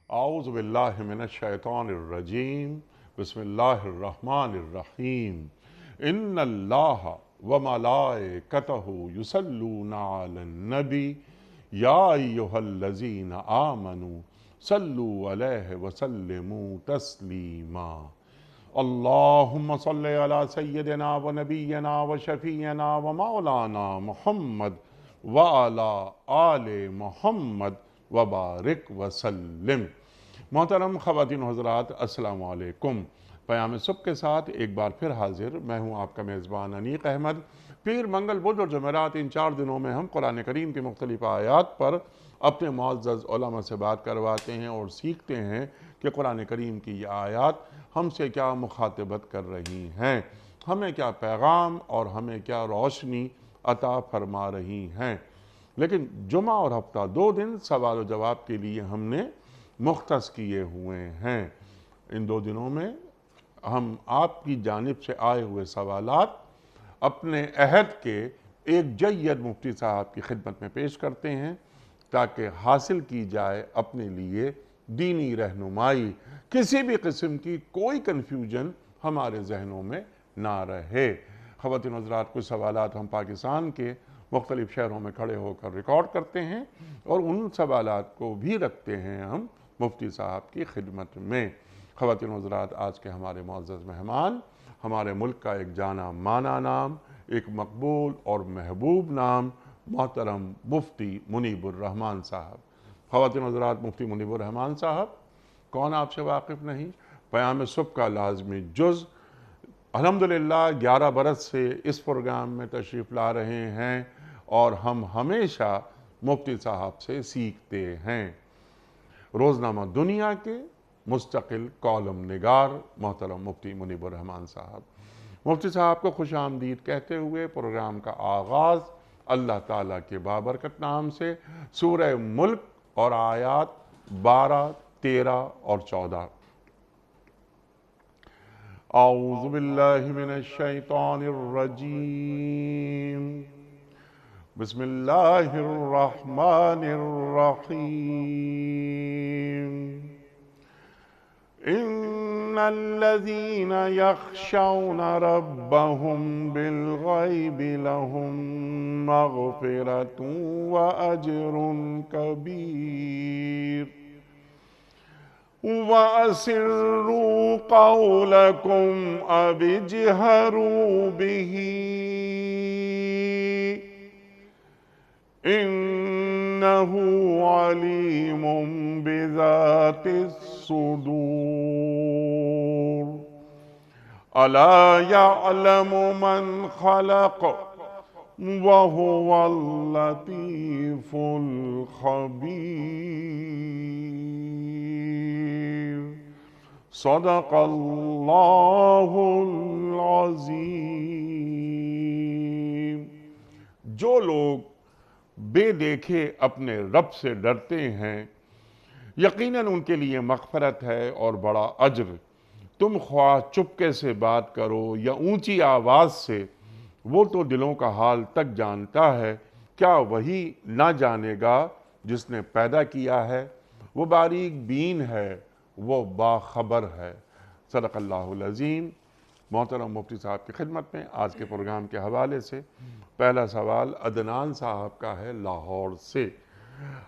اعوذ باللہ من الشیطان الرجیم بسم اللہ الرحمن الرحیم ان اللہ وملائکتہ یصلون علی النبی یا ایہا الذین آمنوا صلوا علیہ وسلموا تسلیما اللہم صلی علی سیدنا و نبینا و شفیعنا و مولانا محمد وعلی آل محمد وبارک وسلم۔ محترم خواتین و حضرات، السلام علیکم۔ پیام صبح کے ساتھ ایک بار پھر حاضر میں ہوں آپ کا میزبان انیق احمد۔ پیر، منگل، بدھ اور جمعرات، ان 4 دنوں میں ہم قرآن کریم کی مختلف آیات پر اپنے معزز علماء سے بات کرواتے ہیں اور سیکھتے ہیں کہ قرآن کریم کی یہ آیات ہم سے کیا مخاطبت کر رہی ہیں، ہمیں کیا پیغام اور ہمیں کیا روشنی عطا فرما رہی ہیں۔ لیکن جمعہ اور ہفتہ 2 دن سوال و جواب کے لیے ہم نے مختص کیے ہوئے ہیں۔ ان 2 دنوں میں ہم آپ کی جانب سے آئے ہوئے سوالات اپنے عہد کے ایک جید مفتی صاحب کی خدمت میں پیش کرتے ہیں تاکہ حاصل کی جائے اپنے لیے دینی رہنمائی، کسی بھی قسم کی کوئی کنفیوژن ہمارے ذہنوں میں نہ رہے۔ خواتین و حضرات، کچھ سوالات ہم پاکستان کے مختلف شہروں میں کھڑے ہو کر ریکارڈ کرتے ہیں اور ان سوالات کو بھی رکھتے ہیں ہم مفتی صاحب کی خدمت میں۔ خواتین و حضرات، آج کے ہمارے معزز مہمان ہمارے ملک کا ایک جانا مانا نام، ایک مقبول اور محبوب نام، محترم مفتی منیب الرحمان صاحب۔ خواتین و حضرات، مفتی منیب الرحمان صاحب کون آپ سے واقف نہیں؟ پیام صبح کا لازمی جز، الحمدللہ 11 برس سے اس پروگرام میں تشریف لا رہے ہیں اور ہم ہمیشہ مفتی صاحب سے سیکھتے ہیں۔ روزنامہ دنیا کے مستقل کالم نگار محترم مفتی منیب الرحمان صاحب۔ مفتی صاحب کو خوش آمدید کہتے ہوئے پروگرام کا آغاز اللہ تعالیٰ کے بابرکت نام سے سورہ ملک اور آیات 12، 13 اور 14۔ اعوذ باللہ من الشیطان الرجیم بسم اللہ الرحمن الرحیم ان الذین یخشون ربهم بالغیب لهم مغفرۃ واجر کبیر وَأَسِرُّوا قَوْلَكُمْ أَوِ اجْهَرُوا بِهِ إِنَّهُ عَلِيمٌ بِذَاتِ الصُّدُورِ أَلَا يَعْلَمُ مَنْ خَلَقَ وَهُوَ اللَّطِيفُ الْخَبِيرُ صدق اللہ العظیم۔ جو لوگ بے دیکھے اپنے رب سے ڈرتے ہیں، یقیناً ان کے لیے مغفرت ہے اور بڑا اجر۔ تم خواہ چپکے سے بات کرو یا اونچی آواز سے، وہ تو دلوں کا حال تک جانتا ہے، کیا وہی نہ جانے گا جس نے پیدا کیا ہے؟ وہ باریک بین ہے، وہ باخبر ہے۔ صدق اللہ العظیم۔ محترم مفتی صاحب کی خدمت میں آج کے پروگرام کے حوالے سے پہلا سوال عدنان صاحب کا ہے لاہور سے۔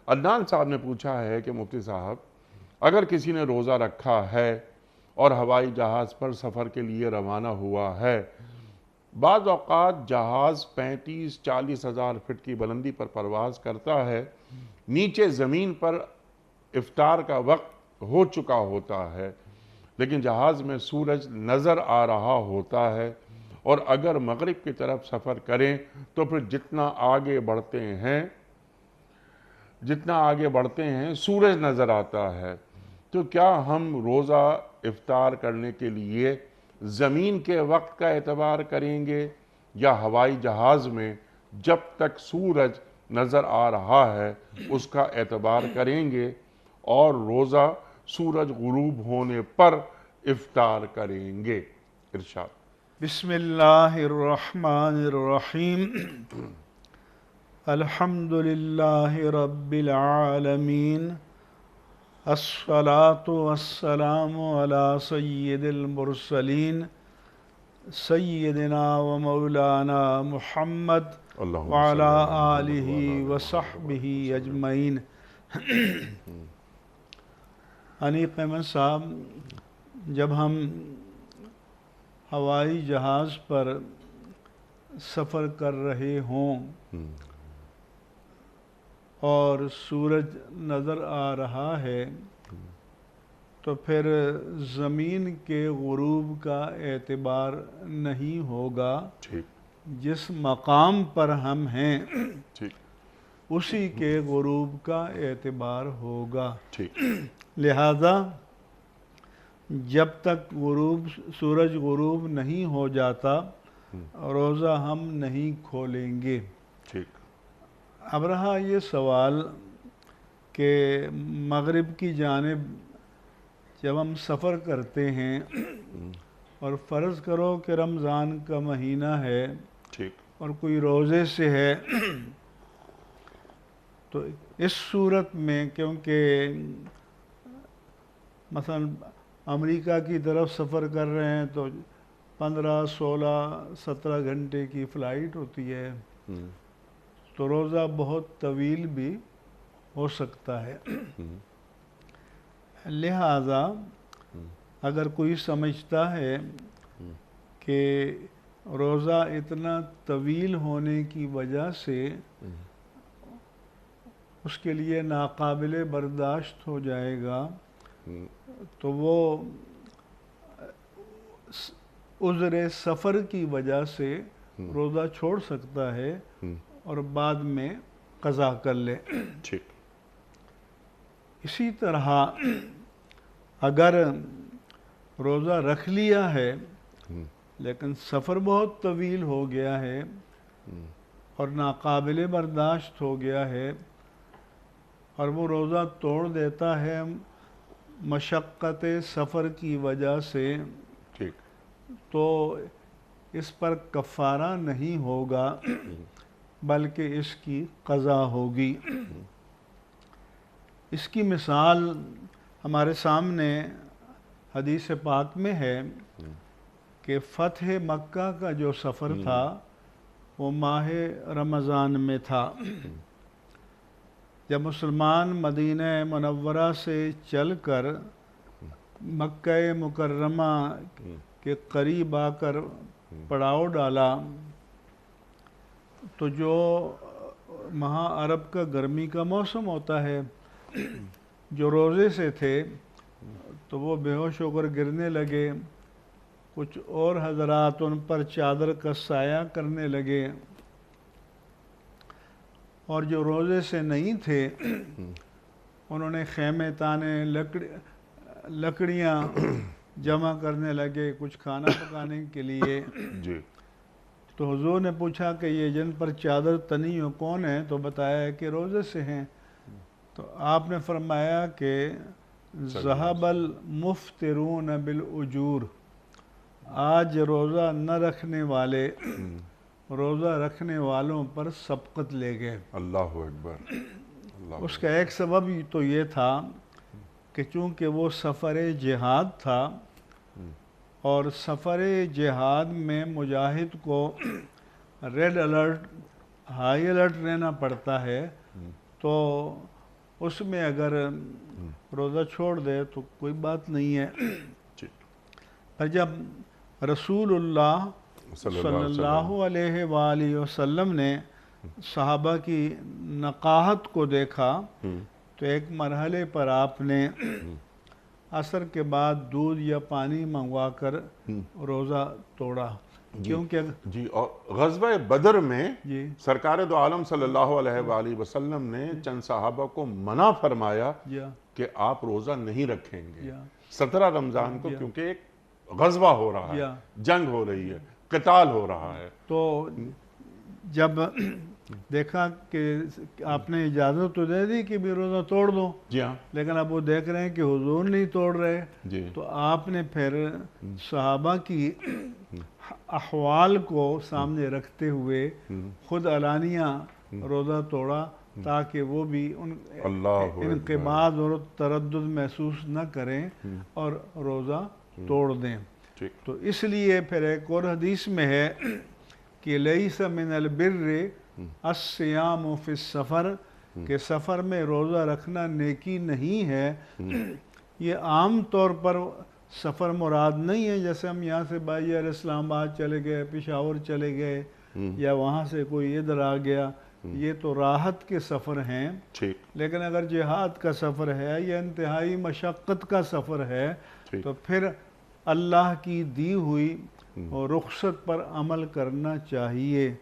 عدنان صاحب نے پوچھا ہے کہ مفتی صاحب، اگر کسی نے روزہ رکھا ہے اور ہوائی جہاز پر سفر کے لیے روانہ ہوا ہے، بعض اوقات جہاز 35-40 ہزار فٹ کی بلندی پر پرواز کرتا ہے، نیچے زمین پر افطار کا وقت ہو چکا ہوتا ہے، لیکن جہاز میں سورج نظر آ رہا ہوتا ہے، اور اگر مغرب کی طرف سفر کریں تو پھر جتنا آگے بڑھتے ہیں سورج نظر آتا ہے، تو کیا ہم روزہ افطار کرنے کے لیے زمین کے وقت کا اعتبار کریں گے یا ہوائی جہاز میں جب تک سورج نظر آ رہا ہے اس کا اعتبار کریں گے اور روزہ سورج غروب ہونے پر افطار کریں گے؟ ارشاد۔ بسم اللہ الرحمن الرحیم الحمد للہ رب العالمین الصلاۃ والسلام علی سید المرسلین سیدنا و مولانا محمد اللہم وعلی صلی علی محمد آلہ وعلی آل وصحبہ محمد اجمعین۔ انیق احمد صاحب، جب ہم ہوائی جہاز پر سفر کر رہے ہوں اور سورج نظر آ رہا ہے تو پھر زمین کے غروب کا اعتبار نہیں ہوگا، ٹھیک جس مقام پر ہم ہیں ٹھیک اسی کے غروب کا اعتبار ہوگا۔ ٹھیک لہذا جب تک سورج غروب نہیں ہو جاتا روزہ ہم نہیں کھولیں گے۔ ٹھیک اب رہا یہ سوال کہ مغرب کی جانب جب ہم سفر کرتے ہیں اور فرض کرو کہ رمضان کا مہینہ ہے ٹھیک اور کوئی روزے سے ہے، تو اس صورت میں کیونکہ مثلا امریکہ کی طرف سفر کر رہے ہیں تو 15 16 17 گھنٹے کی فلائٹ ہوتی ہے، تو روزہ بہت طویل بھی ہو سکتا ہے۔ لہذا اگر کوئی سمجھتا ہے کہ روزہ اتنا طویل ہونے کی وجہ سے اس کے لیے ناقابل برداشت ہو جائے گا تو وہ عذر سفر کی وجہ سے روزہ چھوڑ سکتا ہے اور بعد میں قضا کر لے۔ ٹھیک اسی طرح اگر روزہ رکھ لیا ہے لیکن سفر بہت طویل ہو گیا ہے اور ناقابل برداشت ہو گیا ہے اور وہ روزہ توڑ دیتا ہے مشقت سفر کی وجہ سے، ٹھیک تو اس پر کفارہ نہیں ہوگا بلکہ اس کی قضا ہوگی۔ اس کی مثال ہمارے سامنے حدیث پاک میں ہے کہ فتح مکہ کا جو سفر تھا وہ ماہ رمضان میں تھا۔ جب مسلمان مدینہ منورہ سے چل کر مکہ مکرمہ کے قریب آ کر پڑاؤ ڈالا تو جو وہاں عرب کا گرمی کا موسم ہوتا ہے، جو روزے سے تھے تو وہ بے ہوش ہو کر گرنے لگے، کچھ اور حضرات ان پر چادر کا سایہ کرنے لگے، اور جو روزے سے نہیں تھے انہوں نے خیمے تانے لکڑیاں جمع کرنے لگے کچھ کھانا پکانے کے لیے۔ جی تو حضور نے پوچھا کہ یہ جن پر چادر تنی ہو کون ہیں؟ تو بتایا کہ روزے سے ہیں۔ تو آپ نے فرمایا کہ ذہب المفطرون بالاجور، آج روزہ نہ رکھنے والے روزہ رکھنے والوں پر سبقت لے گئے۔ اللہ اکبر۔ اللہ اس کا ایک سبب تو یہ تھا کہ چونکہ وہ سفر جہاد تھا اور سفر جہاد میں مجاہد کو ریڈ الرٹ ہائی الرٹ رہنا پڑتا ہے، تو اس میں اگر روزہ چھوڑ دے تو کوئی بات نہیں ہے۔ جی پر جب رسول اللہ صلی اللہ علیہ وآلہ وسلم نے صحابہ کی نقاہت کو دیکھا تو ایک مرحلے پر آپ نے عصر کے بعد دودھ یا پانی منگوا کر روزہ توڑا، کیونکہ جی اور غزوہ بدر میں جی سرکار دو عالم صلی اللہ علیہ وآلہ وسلم نے چند صحابہ کو منع فرمایا کہ آپ روزہ نہیں رکھیں گے 17 رمضان کو، کیونکہ ایک غزوہ ہو رہا ہے، جنگ ہو رہی ہے، قتال ہو رہا ہے۔ تو جب دیکھا کہ آپ نے اجازت تو دے دی کہ بھی روزہ توڑ دو، جی ہاں لیکن اب وہ دیکھ رہے ہیں کہ حضور نہیں توڑ رہے، جی تو آپ نے پھر صحابہ کی احوال کو سامنے رکھتے ہوئے خود علانیہ روزہ توڑا تاکہ وہ بھی ان اللہ انقباض اور تردد محسوس نہ کریں اور روزہ توڑ دیں۔ ٹھیک، تو اس لیے پھر ایک اور حدیث میں ہے کہ لیس من البر الصیام فی السفر، کہ سفر میں روزہ رکھنا نیکی نہیں ہے۔ یہ عام طور پر سفر مراد نہیں ہے، جیسے ہم یہاں سے بائی اسلام آباد چلے گئے، پشاور چلے گئے، یا وہاں سے کوئی ادھر آ گیا، یہ تو راحت کے سفر ہیں۔ ٹھیک، لیکن اگر جہاد کا سفر ہے یا انتہائی مشقت کا سفر ہے تو پھر اللہ کی دی ہوئی رخصت پر عمل کرنا چاہیے،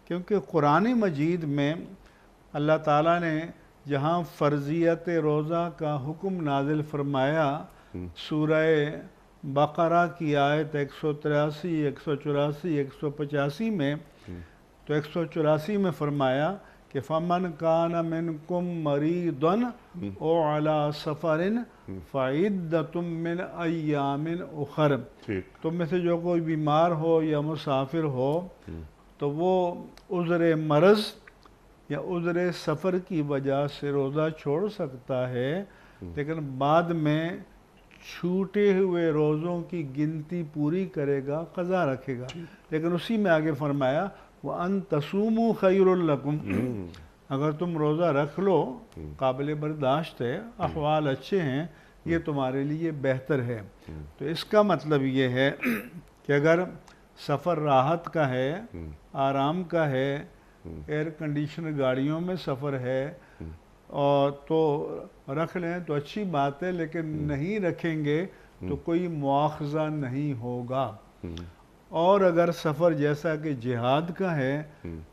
کیونکہ قرآن مجید میں اللہ تعالیٰ نے جہاں فرضیت روزہ کا حکم نازل فرمایا سورہ بقرہ کی آیت 183، 184، 185 میں، تو 184 میں فرمایا کہ فَمَنْ كَانَ مِنْكُمْ مَرِيضًا أَوْ عَلَىٰ سَفَرٍ فَعِدَّةٌ مِّنْ أَيَّامٍ أُخَرَ، تم میں سے جو کوئی بیمار ہو یا مسافر ہو تو وہ عذر مرض یا عذر سفر کی وجہ سے روزہ چھوڑ سکتا ہے، لیکن بعد میں چھوٹے ہوئے روزوں کی گنتی پوری کرے گا، قضا رکھے گا۔ لیکن اسی میں آگے فرمایا وَأَن تَصُومُوا خَيْرٌ لَكُمْ، اگر تم روزہ رکھ لو قابل برداشت ہے، احوال اچھے ہیں، یہ تمہارے لیے بہتر ہے۔ تو اس کا مطلب یہ ہے کہ اگر سفر راحت کا ہے، آرام کا ہے، ایئر کنڈیشن گاڑیوں میں سفر ہے اور تو رکھ لیں تو اچھی بات ہے، لیکن نہیں رکھیں گے تو کوئی مواخذہ نہیں ہوگا۔ اور اگر سفر جیسا کہ جہاد کا ہے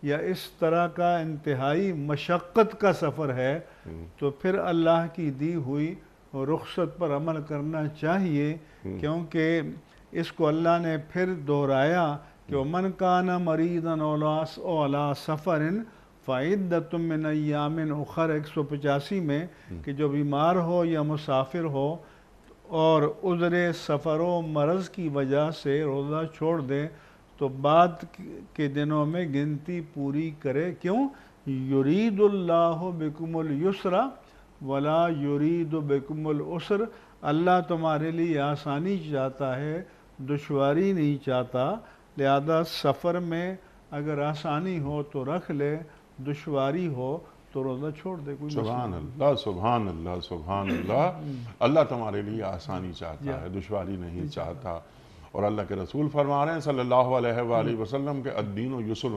یا اس طرح کا انتہائی مشقت کا سفر ہے تو پھر اللہ کی دی ہوئی رخصت پر عمل کرنا چاہیے، کیونکہ اس کو اللہ نے پھر دہرایا کہ وَمَنْ كَانَ مَرِيضًا أَوْ عَلَىٰ سَفَرٍ فَعِدَّةٌ مِّنْ أَيَّامٍ أُخَرَ 185 میں، کہ جو بیمار ہو یا مسافر ہو اور عذر سفر و مرض کی وجہ سے روزہ چھوڑ دے تو بعد کے دنوں میں گنتی پوری کرے۔ کیوں؟ یرید اللہ بکم اليسر ولا یرید بکم العسر، اللہ تمہارے لیے آسانی چاہتا ہے، دشواری نہیں چاہتا، لہذا سفر میں اگر آسانی ہو تو رکھ لے، دشواری ہو تو روزہ چھوڑ دے، کوئی سبحان اللہ، سبحان اللہ، سبحان اللہ۔ اللہ تمہارے لیے آسانی چاہتا ہے، دشواری نہیں چاہتا۔ اور اللہ کے رسول فرما رہے ہیں صلی اللہ علیہ وآلہ وسلم کہ الدین یسر،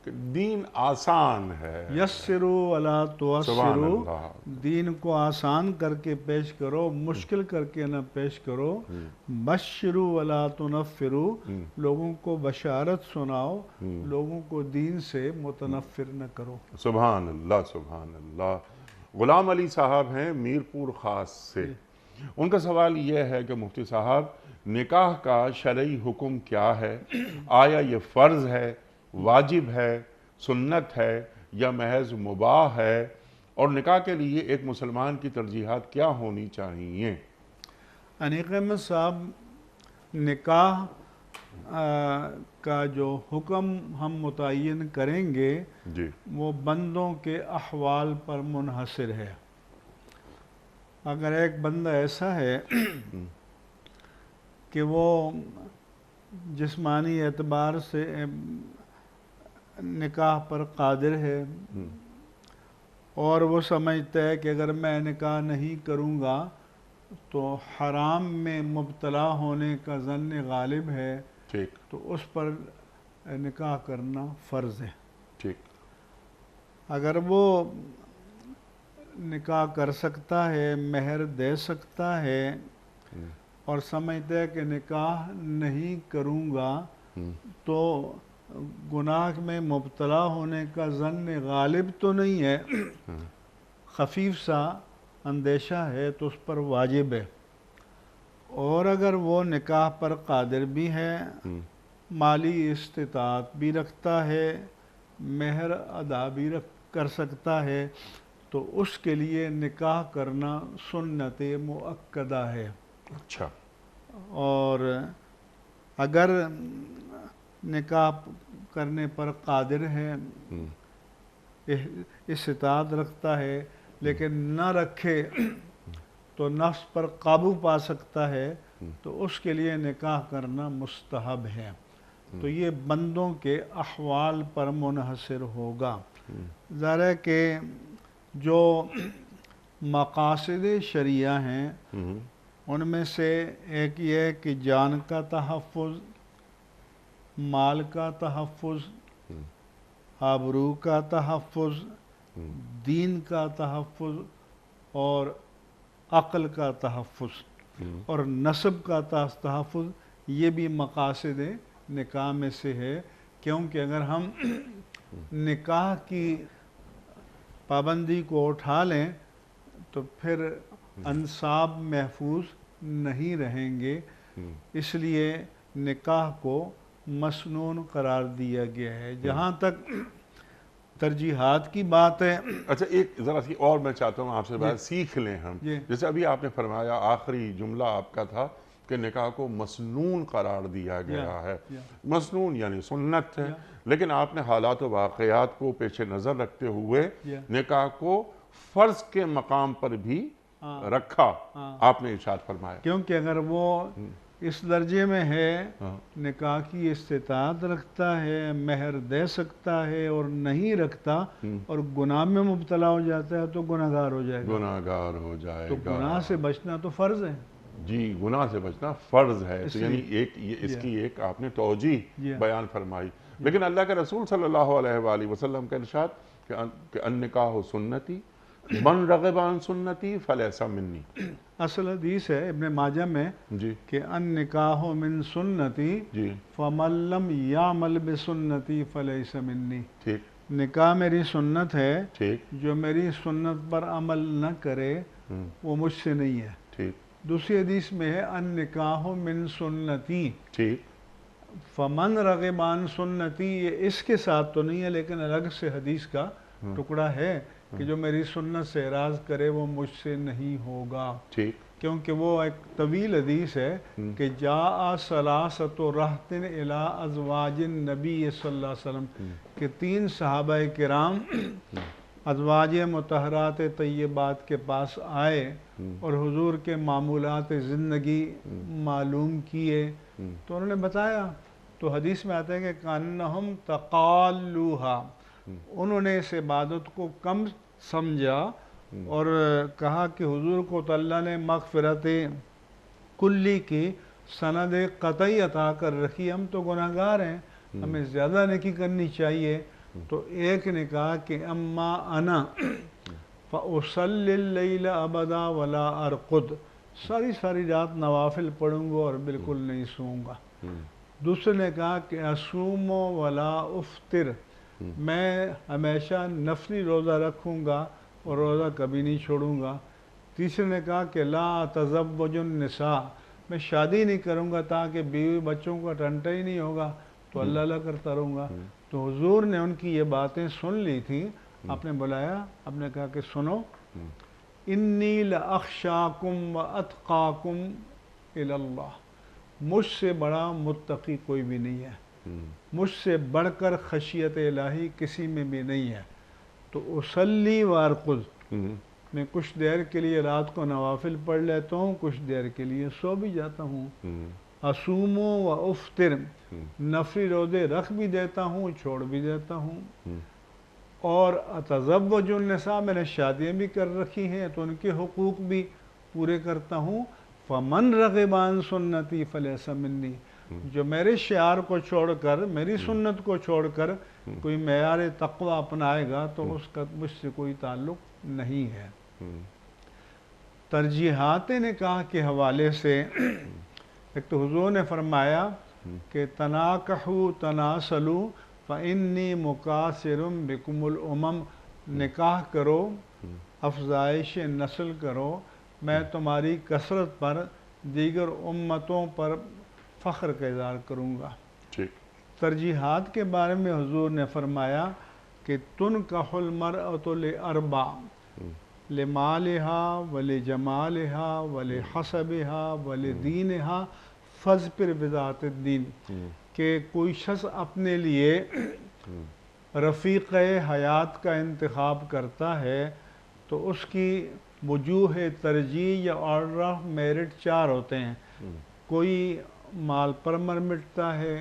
کہ دین آسان ہے۔ یسروا ولا سبحان تعسروا، اللہ، دین کو آسان کر کے پیش کرو، مشکل کر کے نہ پیش کرو۔ بشروا ولا تنفروا، لوگوں کو بشارت سناؤ، لوگوں کو دین سے متنفر نہ کرو۔ سبحان اللہ، سبحان اللہ۔ غلام علی صاحب ہیں میر پور خاص سے، ان کا سوال یہ ہے کہ مفتی صاحب نکاح کا شرعی حکم کیا ہے؟ آیا یہ فرض ہے، واجب ہے، سنت ہے یا محض مباح ہے؟ اور نکاح کے لیے ایک مسلمان کی ترجیحات کیا ہونی چاہیے؟ انیق احمد صاحب، نکاح کا جو حکم ہم متعین کریں گے جی، وہ بندوں کے احوال پر منحصر ہے۔ اگر ایک بندہ ایسا ہے کہ وہ جسمانی اعتبار سے نکاح پر قادر ہے اور وہ سمجھتا ہے کہ اگر میں نکاح نہیں کروں گا تو حرام میں مبتلا ہونے کا ظن غالب ہے، ٹھیک، تو اس پر نکاح کرنا فرض ہے۔ ٹھیک، اگر وہ نکاح کر سکتا ہے، مہر دے سکتا ہے اور سمجھتا ہے کہ نکاح نہیں کروں گا تو گناہ میں مبتلا ہونے کا ظن غالب تو نہیں ہے، خفیف سا اندیشہ ہے، تو اس پر واجب ہے۔ اور اگر وہ نکاح پر قادر بھی ہے، مالی استطاعت بھی رکھتا ہے، مہر ادا بھی کر سکتا ہے، تو اس کے لیے نکاح کرنا سنت مؤکدہ ہے۔ اچھا، اور اگر نکاح کرنے پر قادر ہے استطاعت رکھتا ہے، لیکن نہ رکھے تو نفس پر قابو پا سکتا ہے، تو اس کے لیے نکاح کرنا مستحب ہے۔ تو یہ بندوں کے احوال پر منحصر ہوگا۔ ظاہر ہے کہ جو مقاصد شریعہ ہیں ان میں سے ایک یہ ہے کہ جان کا تحفظ، مال کا تحفظ، آبرو کا تحفظ، دین کا تحفظ اور عقل کا تحفظ اور نسب کا تحفظ، یہ بھی مقاصد نکاح میں سے ہے۔ کیونکہ اگر ہم نکاح کی پابندی کو اٹھا لیں تو پھر انساب محفوظ نہیں رہیں گے، اس لیے نکاح کو مسنون قرار دیا گیا ہے۔ جہاں تک ترجیحات کی بات ہے، اچھا ایک ذرا سی اور میں چاہتا ہوں آپ سے بات سیکھ لیں ہم، جیسے ابھی آپ نے فرمایا آخری جملہ آپ کا تھا کہ نکاح کو مسنون قرار دیا گیا ہے۔ مسنون یعنی سنت ہے، لیکن آپ نے حالات و واقعات کو پیش نظر رکھتے ہوئے نکاح کو فرض کے مقام پر بھی رکھا، آپ نے ارشاد فرمایا۔ کیونکہ اگر وہ اس درجے میں ہے، نکاح کی استطاعت رکھتا ہے، مہر دے سکتا ہے اور نہیں رکھتا اور گناہ میں مبتلا ہو جاتا ہے تو گناہگار ہو جائے گا۔ گناہگار ہو جائے تو گا۔ گناہ سے بچنا تو فرض ہے۔ جی، گناہ سے بچنا فرض ہے، تو یعنی اس کی ایک آپ نے توجیہ بیان فرمائی۔ لیکن اللہ کے رسول صلی اللہ علیہ وآلہ وسلم کا ارشاد کہ النکاح سنتی من رغب عن سنتی فلیس منی۔ اصل حدیث ہے ابن ماجہ میں کہ النکاح من سنتی فمن لم یعمل بسنتی فلیس منی۔ نکاح میری سنت ہے، جو میری سنت پر عمل نہ کرے وہ مجھ سے نہیں ہے۔ دوسری حدیث میں ہے النکاح من سنتی فمن رغب عن سنتی، یہ اس کے ساتھ تو نہیں ہے لیکن الگ سے حدیث کا ٹکڑا ہے کہ جو میری سنت سے اعراض کرے وہ مجھ سے نہیں ہوگا۔ کیونکہ وہ ایک طویل حدیث ہے کہ جاء ثلاثۃ رہط الی ازواج النبی صلی اللہ علیہ وسلم، کہ 3 صحابہ کرام ازواج مطہرات طیبات کے پاس آئے اور حضور کے معمولات زندگی معلوم کیے تو انہوں نے بتایا، تو حدیث میں آتا ہے کہ کانہم تقالوہا، انہوں نے اس عبادت کو کم سمجھا اور کہا کہ حضور کو تو اللہ نے مغفرت کلی کی سند قطعی عطا کر رکھی، ہم تو گناہگار ہیں، ہمیں زیادہ نیکی کرنی چاہیے۔ تو ایک نے کہا کہ اما انا فاصلی اللیل ابدا ولا ارقد، ساری رات نوافل پڑھوں گا اور بالکل نہیں سوؤں گا۔ دوسرے نے کہا کہ اصوم ولا افطر، میں ہمیشہ نفلی روزہ رکھوں گا اور روزہ کبھی نہیں چھوڑوں گا۔ تیسرے نے کہا کہ لا اتزوج النساء، میں شادی نہیں کروں گا تاکہ بیوی بچوں کا ٹنٹا ہی نہیں ہوگا تو اللہ اللہ کرتا رہوں گا۔ تو حضور نے ان کی یہ باتیں سن لی تھیں، آپ نے بلایا، آپ نے کہا کہ سنو، انی لاخشاکم واتقاکم الی اللہ، مجھ سے بڑا متقی کوئی بھی نہیں ہے، مجھ سے بڑھ کر خشیت الہی کسی میں بھی نہیں ہے۔ تو اصلی وارقد، میں کچھ دیر کے لیے رات کو نوافل پڑھ لیتا ہوں، کچھ دیر کے لیے سو بھی جاتا ہوں۔ اصوم و افطر، نفلی روزے رکھ بھی دیتا ہوں، چھوڑ بھی دیتا ہوں۔ اور اتزوج النساء، میں نے شادیاں بھی کر رکھی ہیں تو ان کے حقوق بھی پورے کرتا ہوں۔ فمن رغب عن سنتی فلیس منی، جو میرے شعار کو چھوڑ کر، میری سنت کو چھوڑ کر کوئی معیار تقوی اپنائے گا تو اس کا مجھ سے کوئی تعلق نہیں ہے۔ ترجیحات نکاح کے حوالے سے ایک تو حضور نے فرمایا کہ تناکحوا تناسلوا فانی مکاثر بکم الامم، نکاح کرو، افزائش نسل کرو، میں تمہاری کثرت پر دیگر امتوں پر فخر کا اظہار کروں گا۔ ترجیحات کے بارے میں حضور نے فرمایا کہ تنکح المرأة لاربع، لمالها ولجمالها ولحسبها ولدینها فاظفر بذات الدین، کہ کوئی شخص اپنے لیے رفیق حیات کا انتخاب کرتا ہے تو اس کی وجوہ ترجیح یا آرڈر آف میرٹ 4 ہوتے ہیں. کوئی مال پر مٹتا ہے،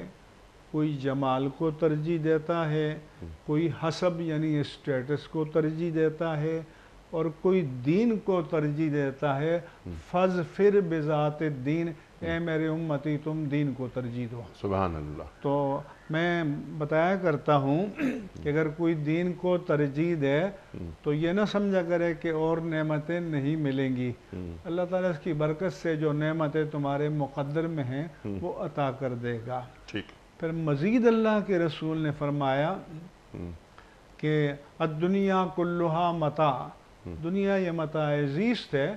کوئی جمال کو ترجیح دیتا ہے، کوئی حسب یعنی اسٹیٹس کو ترجیح دیتا ہے، اور کوئی دین کو ترجیح دیتا ہے. فَاظْفِرْ بِذَاتِ الدِّین، اے میرے امتی تم دین کو ترجیح دو. سبحان اللہ. تو میں بتایا کرتا ہوں کہ اگر کوئی دین کو ترجیح دے تو یہ نہ سمجھا کرے کہ اور نعمتیں نہیں ملیں گی. اللہ تعالیٰ اس کی برکت سے جو نعمتیں تمہارے مقدر میں ہیں وہ عطا کر دے گا. ٹھیک. پھر مزید اللہ کے رسول نے فرمایا کہ الدنیا کلھا متاع، دنیا یہ متاع زیست ہے.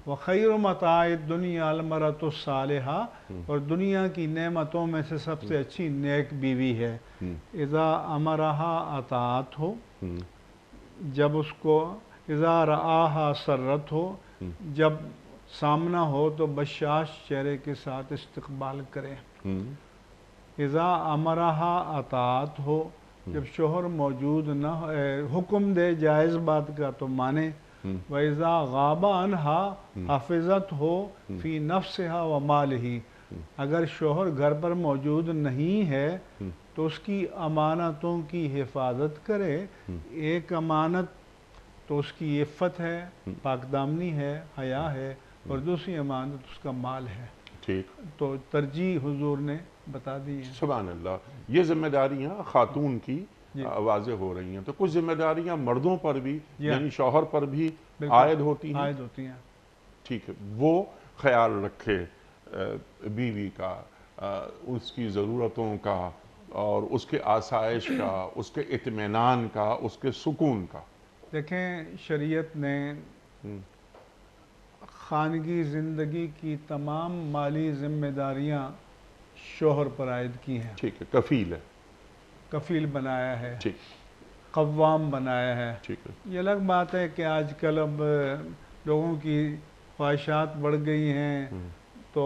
وخیر متاع الدنیا المرأۃ الصالحہ، اور دنیا کی نعمتوں میں سے سب سے اچھی نیک بیوی ہے. اذا امرہا اطاعت ہو، جب اس کو اذا رآہا سرت ہو، جب سامنا ہو تو بشاش چہرے کے ساتھ استقبال کرے. اذا امرہا اطاعت ہو، جب شوہر موجود نہ ہو، حکم دے جائز بات کا تو مانے. وَإِذَا غَابَ عَنْهَا حَفِظَتْ ہو فی نَفْسِهَا وَمَالِهِ، اگر شوہر گھر پر موجود نہیں ہے تو اس کی امانتوں کی حفاظت کرے. ایک امانت تو اس کی عفت ہے، پاک دامنی ہے، حیا ہے، اور دوسری امانت اس کا مال ہے. ٹھیک. تو ترجیح حضور نے بتا دی ہے. سبحان اللہ. یہ ذمہ داریاں خاتون کی واضح ہو رہی ہیں، تو کچھ ذمہ داریاں مردوں پر بھی یعنی شوہر پر بھی عائد ہوتی ہیں. ٹھیک ہے. وہ خیال رکھے بیوی کا، اس کی ضرورتوں کا، اور اس کے آسائش کا، اس کے اطمینان کا، اس کے سکون کا. دیکھیں شریعت نے خانگی زندگی کی تمام مالی ذمہ داریاں شوہر پر عائد کی ہیں. ٹھیک ہے. کفیل ہے. کفیل بنایا ہے. ٹھیک. قوام بنایا ہے. ٹھیک ہے. یہ الگ بات ہے کہ آج کل اب لوگوں کی خواہشات بڑھ گئی ہیں، تو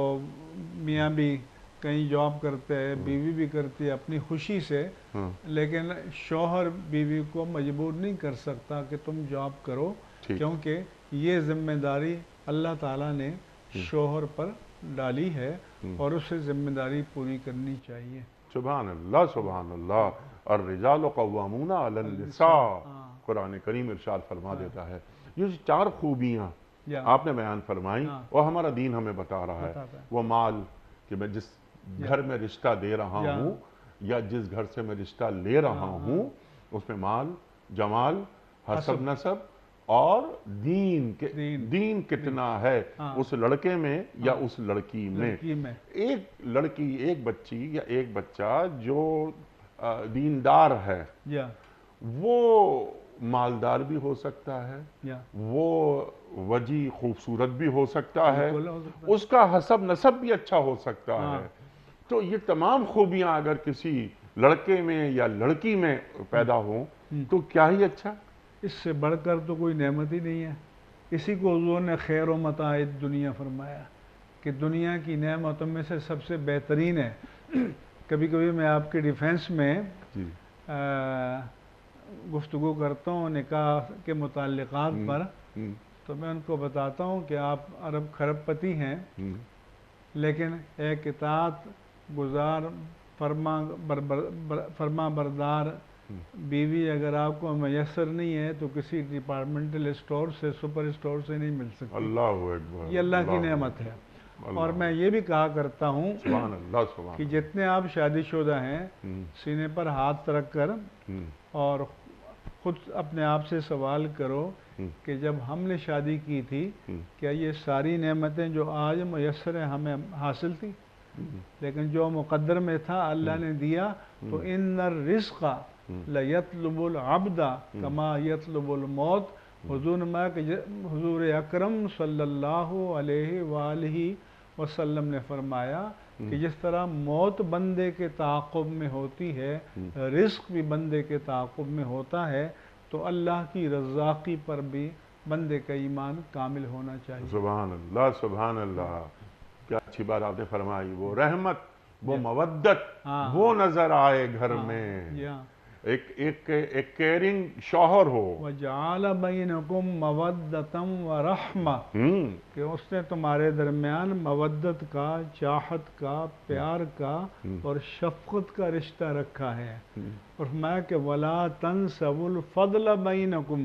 میاں بھی کہیں جاب کرتے ہیں، بیوی بھی کرتی ہے اپنی خوشی سے، لیکن شوہر بیوی کو مجبور نہیں کر سکتا کہ تم جاب کرو، کیونکہ یہ ذمہ داری اللہ تعالیٰ نے شوہر پر ڈالی ہے اور اسے ذمہ داری پوری کرنی چاہیے. سبحان اللہ. سبحان اللہ. الرجال قوامون علی النساء، قرآن کریم ارشاد فرما دیتا ہے. یہ 4 خوبیاں آپ نے بیان فرمائی اور ہمارا دین ہمیں بتا رہا ہے. وہ مال، کہ میں جس گھر میں رشتہ دے رہا ہوں یا جس گھر سے میں رشتہ لے رہا ہوں، اس میں مال، جمال، حسب نسب اور دین کتنا ہے اس لڑکے میں یا اس لڑکی میں. ایک لڑکی، ایک بچی یا ایک بچہ جو دیندار ہے وہ مالدار بھی ہو سکتا ہے، وہ وجی خوبصورت بھی ہو سکتا ہے، اس کا حسب نسب بھی اچھا ہو سکتا ہے. تو یہ تمام خوبیاں اگر کسی لڑکے میں یا لڑکی میں پیدا ہوں تو کیا ہی اچھا. اس سے بڑھ کر تو کوئی نعمت ہی نہیں ہے. اسی کو حضور نے خیر و متاع دنیا فرمایا کہ دنیا کی نعمتوں میں سے سب سے بہترین ہے. کبھی کبھی میں آپ کے ڈیفینس میں گفتگو کرتا ہوں نکاح کے متعلقات پر، تو میں ان کو بتاتا ہوں کہ آپ ارب خرب پتی ہیں، لیکن ایک اطاعت گزار فرما بردار بیوی اگر آپ کو میسر نہیں ہے تو کسی ڈپارٹمنٹل اسٹور سے، سپر اسٹور سے نہیں مل سکتی. اللہ اکبر. یہ اللہ کی نعمت ہے. اور میں یہ بھی کہا کرتا ہوں کہ جتنے آپ شادی شدہ ہیں سینے پر ہاتھ رکھ کر اور خود اپنے آپ سے سوال کرو کہ جب ہم نے شادی کی تھی کیا یہ ساری نعمتیں جو آج میسر ہیں ہمیں حاصل تھی؟ لیکن جو مقدر میں تھا اللہ نے دیا. تو ان الرزق لیطلب العبد کما یطلب الموت. حضور اکرم صلی اللہ علیہ وآلہ وسلم نے فرمایا کہ جس طرح موت بندے کے تعاقب میں ہوتی ہے، رزق بھی بندے کے تعاقب میں ہوتا ہے، تو اللہ کی رزاقی پر بھی بندے کا ایمان کامل ہونا چاہیے. سبحان اللہ. سبحان اللہ. کیا اچھی بات آپ نے فرمائی. وہ رحمت، وہ مودت وہ نظر آئے گھر میں. ایک کیئرنگ شوہر ہو. وَجَعَلَ بَيْنَكُمْ مَوَدَّةً وَرَحْمَةً کہ اس نے تمہارے درمیان مودت کا، چاہت کا، پیار کا اور شفقت کا رشتہ رکھا ہے. اور فرمایا کہ وَلَا تَنْسَوُا الْفَضْلَ بَيْنَكُمْ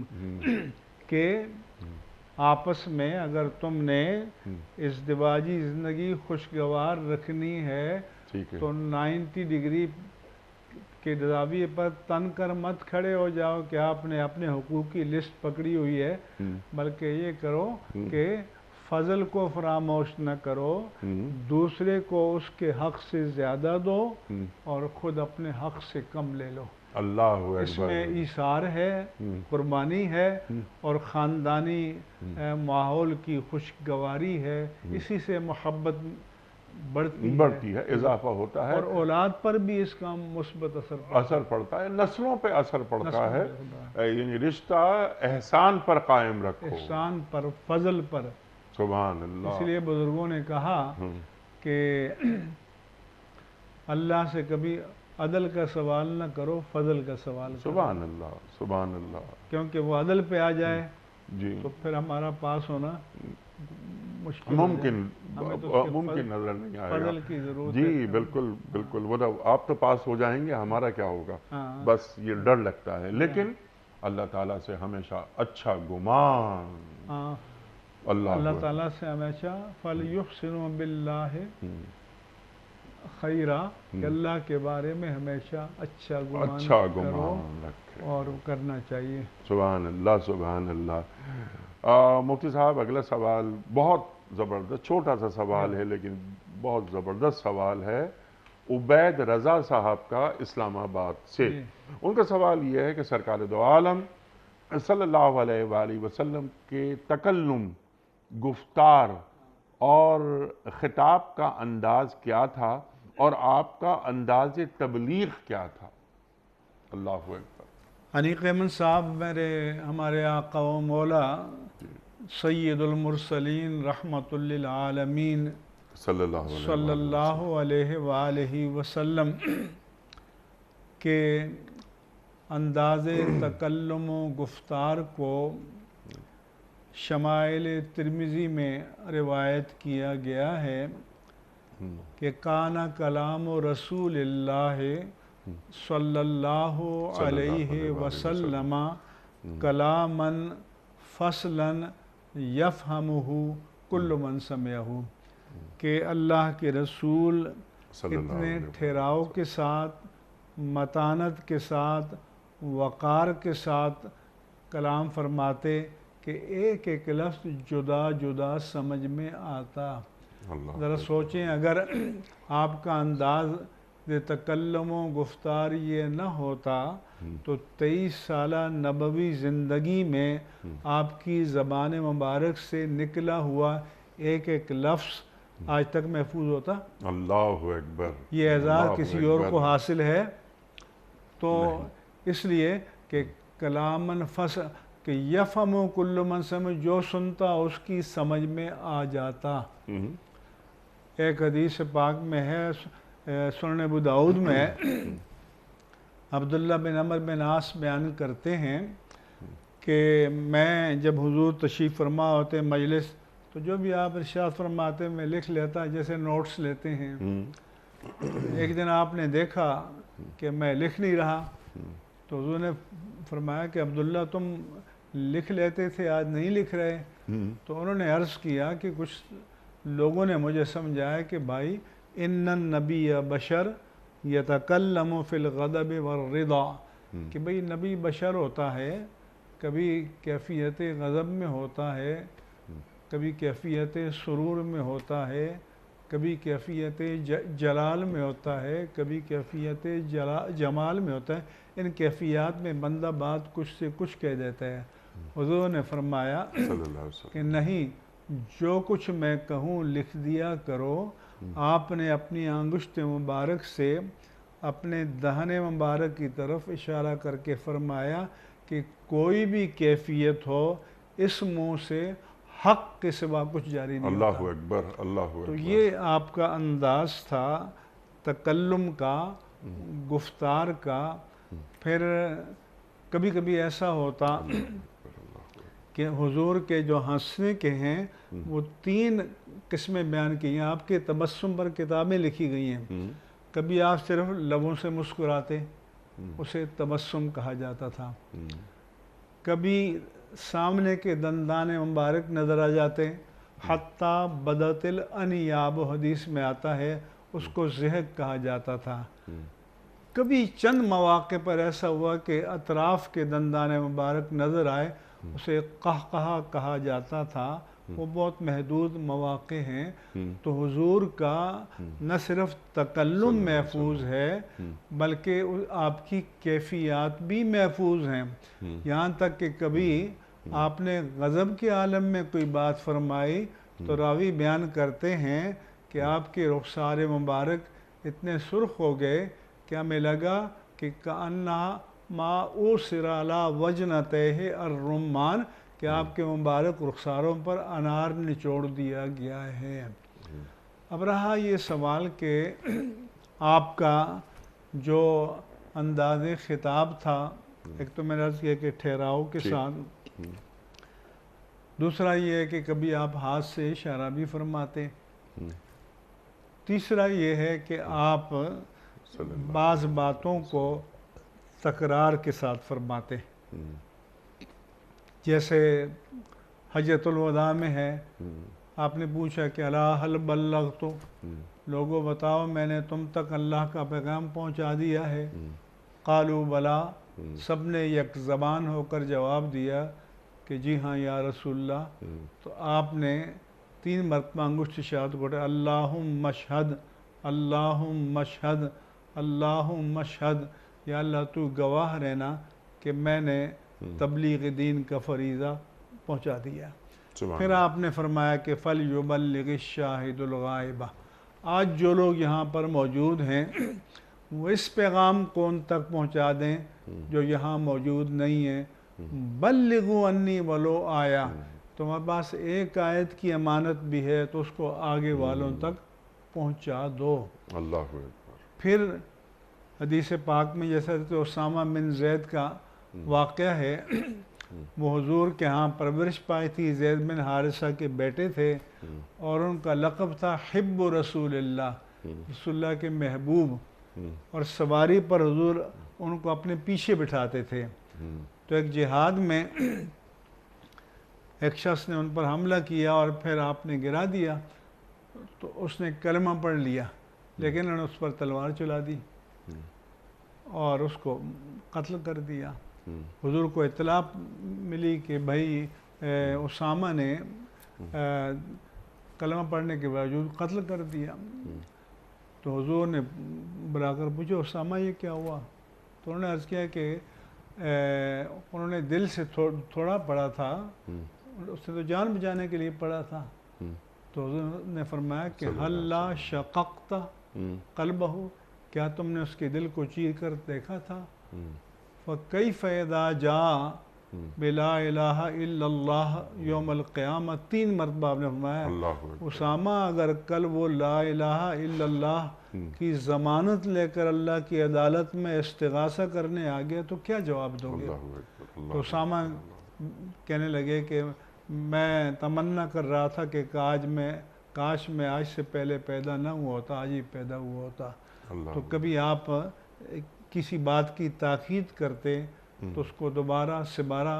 کہ آپس میں اگر تم نے ازدواجی زندگی خوشگوار رکھنی ہے ٹھیک ہے. تو 90 ڈگری کے زاویے پر تن کر مت کھڑے ہو جاؤ کہ آپ نے اپنے حقوق کی لسٹ پکڑی ہوئی ہے، بلکہ یہ کرو کہ فضل کو فراموش نہ کرو، دوسرے کو اس کے حق سے زیادہ دو اور خود اپنے حق سے کم لے لو. اللہ اس میں ایثار ہے، قربانی ہے اور خاندانی ماحول کی خوشگواری ہے. اسی سے محبت بڑھتی ہے، اضافہ ہوتا ہے اور اولاد پر بھی اس کا مثبت اثر پڑتا ہے، نسلوں پہ اثر پڑتا ہے. یعنی رشتہ احسان پر قائم رکھو، احسان پر، فضل پر. سبحان اللہ. اس لیے بزرگوں نے کہا کہ اللہ سے کبھی عدل کا سوال نہ کرو، فضل کا سوال کرو. سبحان اللہ، سبحان اللہ. کیونکہ وہ عدل پہ آ جائے جی تو پھر ہمارا پاس ہونا ممکن نظر نہیں آئے گا. فضل کی ضرورت جی بالکل بالکل. وہ آپ تو پاس ہو جائیں گے، ہمارا کیا ہوگا، بس یہ ڈر لگتا ہے. لیکن اللہ تعالیٰ سے ہمیشہ اچھا گمان. اللہ تعالیٰ سے ہمیشہ فَلْيُحْسِنُوا بِاللَّهِ خیرہ کہ اللہ کے بارے میں ہمیشہ اچھا گمان رکھے اور کرنا چاہیے. سبحان اللہ، سبحان اللہ. مفتی صاحب اگلا سوال بہت زبردست، چھوٹا سا سوال ہے لیکن بہت زبردست سوال ہے. عبید رضا صاحب کا اسلام آباد سے. ان کا سوال یہ ہے کہ سرکار دو عالم صلی اللہ علیہ وآلہ وسلم کے تکلم، گفتار اور خطاب کا انداز کیا تھا اور آپ کا انداز تبلیغ کیا تھا؟ اللہ اکبر. انیق احمد صاحب ہمارے آقا و مولا سید المرسلین رحمت للعالمین صلی اللہ علیہ وآلہ وسلم کے انداز تکلم و گفتار کو شمائل ترمذی میں روایت کیا گیا ہے کہ کانا کلام رسول اللہ صلی اللہ علیہ وسلم کلاما فصلا یفہمہ کل من سمعہ کہ اللہ کے رسول اتنے ٹھہراؤ کے ساتھ، متانت کے ساتھ، وقار کے ساتھ کلام فرماتے کہ ایک ایک لفظ جدا جدا سمجھ میں آتا. ذرا سوچیں اگر آپ کا انداز تکلم و گفتار یہ نہ ہوتا تو 23 سالہ نبوی زندگی میں آپ کی زبان مبارک سے نکلا ہوا ایک ایک لفظ آج تک محفوظ ہوتا؟ اللہ اکبر. یہ اعزاز کسی اور کو حاصل ہے تو اس لیے کہ کلامن فصل کہ یفہم کل من سمع، جو سنتا اس کی سمجھ میں آ جاتا. ایک حدیث پاک میں ہے سنن ابو داؤد میں عبداللہ بن عمر بن عاص بیان کرتے ہیں کہ میں جب حضور تشریف فرما ہوتے مجلس تو جو بھی آپ ارشاد فرماتے میں لکھ لیتا جیسے نوٹس لیتے ہیں. ایک دن آپ نے دیکھا کہ میں لکھ نہیں رہا تو حضور نے فرمایا کہ عبداللہ تم لکھ لیتے تھے آج نہیں لکھ رہے. تو انہوں نے عرض کیا کہ کچھ لوگوں نے مجھے سمجھایا کہ بھائی ان النبی بشر یتکلم فی الغضب والرضا کہ بھئی نبی بشر ہوتا ہے، کبھی کیفیت غضب میں ہوتا ہے، کبھی کیفیت سرور میں ہوتا ہے، کبھی کیفیت جلال میں ہوتا ہے، کبھی کیفیت جمال میں ہوتا ہے. ان کیفیات میں بندہ بات کچھ سے کچھ کہہ دیتا ہے. حضور نے فرمایا کہ نہیں، جو کچھ میں کہوں لکھ دیا کرو. آپ نے اپنی انگشت مبارک سے اپنے دہن مبارک کی طرف اشارہ کر کے فرمایا کہ کوئی بھی کیفیت ہو اس منہ سے حق کے سوا کچھ جاری نہیں ہوتا. اللہ اکبر، اللہ اکبر. تو یہ آپ کا انداز تھا تکلم کا، گفتار کا. پھر کبھی کبھی ایسا ہوتا کہ حضور کے جو ہنسنے کے ہیں وہ 3 قسمیں بیان کی ہیں. آپ کے تبسم پر کتابیں لکھی گئی ہیں. کبھی آپ صرف لبوں سے مسکراتے، اسے تبسم کہا جاتا تھا. کبھی سامنے کے دندان مبارک نظر آ جاتے، حتیٰ بدت الانیاب حدیث میں آتا ہے، اس کو ضحک کہا جاتا تھا. کبھی چند مواقع پر ایسا ہوا کہ اطراف کے دندان مبارک نظر آئے، اسے قہقہا کہا جاتا تھا. وہ بہت محدود مواقع ہیں. تو حضور کا نہ صرف تکلم محفوظ ہے بلکہ آپ کی کیفیات بھی محفوظ ہیں. یہاں تک کہ کبھی آپ نے غضب کے عالم میں کوئی بات فرمائی تو راوی بیان کرتے ہیں کہ آپ کے رخسار مبارک اتنے سرخ ہو گئے کہ ہمیں لگا کہ کأنہا ما اوسر علی وجنتیہ الرمان، کہ آپ کے مبارک رخساروں پر انار نچوڑ دیا گیا ہے. اب رہا یہ سوال کہ آپ کا جو انداز خطاب تھا، ایک تو میں نے عرض کیا کہ ٹھہراؤ کے ساتھ، دوسرا یہ ہے کہ کبھی آپ ہاتھ سے اشارہ بھی فرماتے، تیسرا یہ ہے کہ آپ بعض باتوں کو تکرار کے ساتھ فرماتے. جیسے حجۃ الوداع میں ہے، آپ نے پوچھا کہ الا هل بلغت، لوگوں بتاؤ میں نے تم تک اللہ کا پیغام پہنچا دیا ہے. قالوا بلا، سب نے یک زبان ہو کر جواب دیا کہ جی ہاں یا رسول اللہ. تو آپ نے 3 مرتبہ انگشت اشارت کو اٹھایا، اللہم اشہد، اللہم اشہد، اللہم اشہد، یا اللہ تو گواہ رہنا کہ میں نے تبلیغ دین کا فریضہ پہنچا دیا. پھر آپ نے فرمایا کہ فَلْيُبَلِّغِ الشَّاهِدُ الْغَائِبَ، آج جو لوگ یہاں پر موجود ہیں وہ اس پیغام کو ان تک پہنچا دیں جو یہاں موجود نہیں ہیں. بلغوا انی ولو آیا، تمہارے پاس ایک آیت کی امانت بھی ہے تو اس کو آگے والوں تک پہنچا دو. اللہ اکبر. پھر حدیث پاک میں جیسا اسامہ بن زید کا واقعہ ہے، وہ حضور کے ہاں پرورش پائی تھی. زید بن حارثہ کے بیٹے تھے اور ان کا لقب تھا حب رسول اللہ، رسول اللہ کے محبوب. اور سواری پر حضور ان کو اپنے پیچھے بٹھاتے تھے. تو ایک جہاد میں ایک شخص نے ان پر حملہ کیا اور پھر آپ نے گرا دیا، تو اس نے کلمہ پڑھ لیا لیکن انہوں نے اس پر تلوار چلا دی اور اس کو قتل کر دیا. حضور کو اطلاع ملی کہ بھائی اسامہ نے کلمہ پڑھنے کے باوجود قتل کر دیا. تو حضور نے بلا کر پوچھا اسامہ یہ کیا ہوا؟ تو انہوں نے عرض کیا کہ انہوں نے دل سے تھوڑا پڑھا تھا، اس نے تو جان بچانے کے لیے پڑھا تھا. تو حضور نے فرمایا کہ حل لا شققت قلبہ، کیا تم نے اس کے دل کو چیر کر دیکھا تھا؟ فَكَيْفَ إِذَا جَاءَ بِلَا إِلَهَ إِلَّا اللَّهُ يَوْمَ الْقِيَامَةِ. 3 مرتبہ آپ نے فرمایا اسامہ اگر کل وہ لا الہ الا اللہ کی ضمانت لے کر اللہ کی عدالت میں استغاثہ کرنے آ گیا تو کیا جواب دو گے؟ تو اسامہ کہنے لگے کہ میں تمنا کر رہا تھا کہ کاش میں آج سے پہلے پیدا نہ ہوا ہوتا، آج ہی پیدا ہوا ہوتا. تو کبھی آپ کسی بات کی تاکید کرتے تو اس کو دوبارہ سبارہ